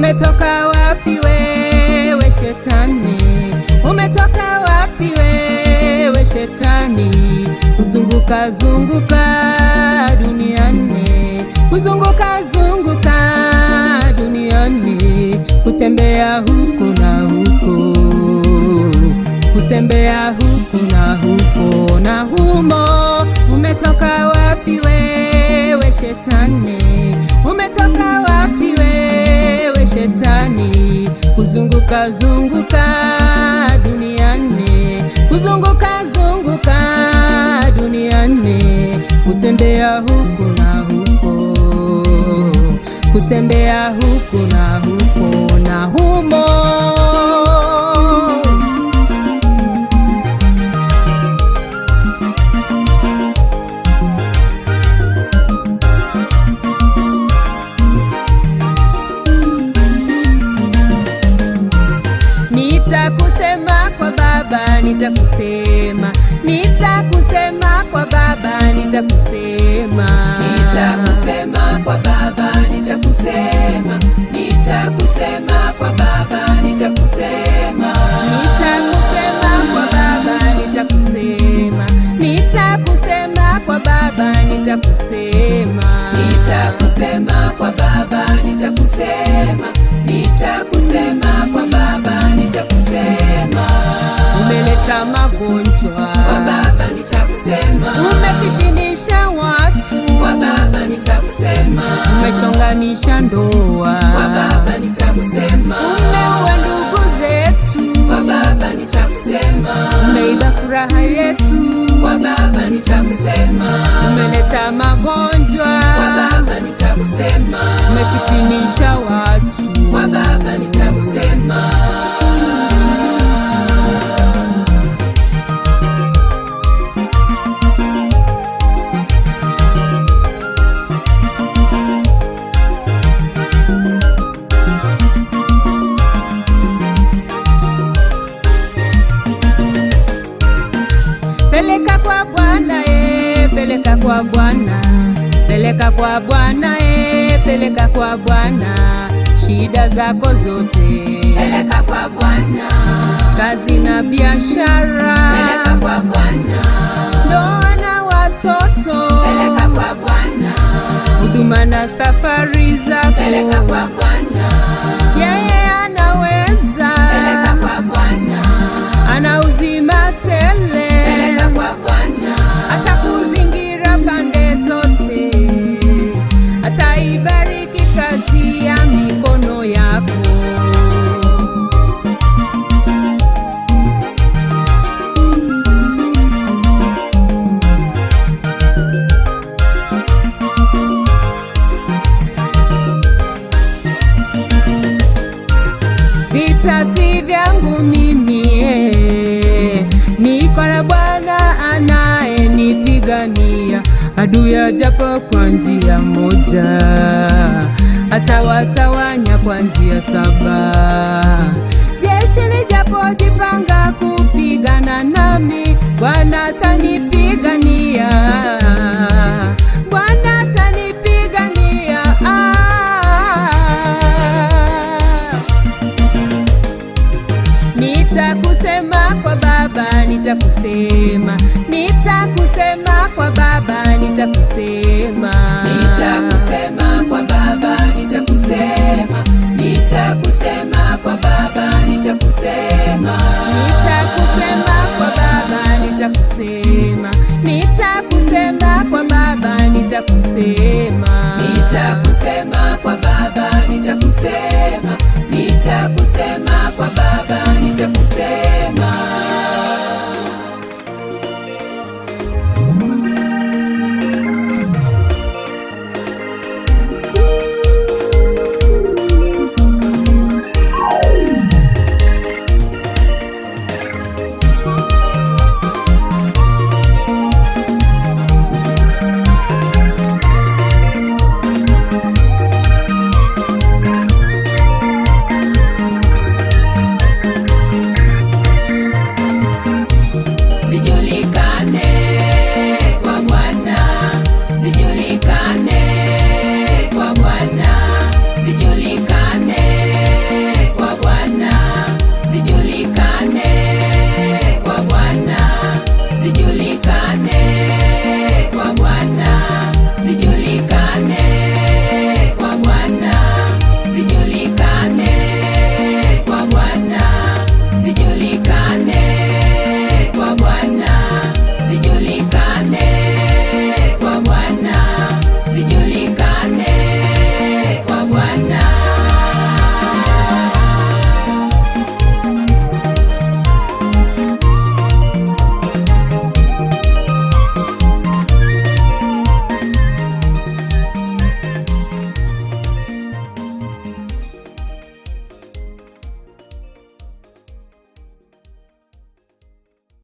Umetoka wapi wewe shetani? Umetoka wapi wewe shetani? Kuzunguka zunguka duniani, kuzunguka zunguka duniani, kutembea huko na huko, kutembea huko na huko na humo. Umetoka wapi wewe shetani? Umetoka wapi wewe shetani? Kuzunguka zunguka duniani, kuzunguka zunguka duniani, kutembea huko na huko, kutembea huko na huko na humo. Nitakusema kwa Baba, nitakusema, nitakusema kwa Baba, nitakusema, nitakusema kwa Baba, nitakusema, nitakusema kwa Baba, nitakusema, nitakusema kwa Baba, nitakusema, nitakusema kwa Baba, nitakusema, nitakusema kwa Baba, nitakusema, nitakusema kwa Baba, nitakusema. Umeleta magonjwa kwa Baba, nitakusema. Umefitinisha watu kwa Baba, nitakusema. Umechonganisha ndoa kwa Baba, nitakusema. Umeua ndugu zetu kwa Baba, nitakusema. Umeiba furaha yetu kwa Baba, nitakusema. Umeleta magonjwa kwa Baba, nitakusema. Umefitinisha watu kwa Baba, nitakusema. Peleka kwa Bwana peleka kwa Bwana, peleka kwa Bwana peleka kwa Bwana, shida zako zote peleka kwa Bwana, kazi na biashara peleka kwa Bwana, ndoa na watoto peleka kwa Bwana, huduma na safari zako peleka kwa Bwana, yeye anaweza, peleka kwa Bwana, ana uzima tele, peleka kwa Bwana, atakuzingira pande zote, ataibariki kazi ya mikono yako. Vita si vyangu mimi niko na Bwana anayenipigania. Adui ajapo kwa njia moja, atawatawanya kwa njia 7. Jeshi lijapojipanga kupigana nami, Bwana atanipigania, Bwana atanipigania. Nitakusema kwa Baba, nitakusema, nitakusema kwa Baba, nitakusema, nitakusema kwa Baba, nitakusema, nitakusema kwa Baba, nitakusema, nitakusema kwa Baba, nitakusema, nitakusema kwa Baba, nitakusema, nitakusema kwa Baba, nitakusema, nitakusema kwa Baba, nitakusema.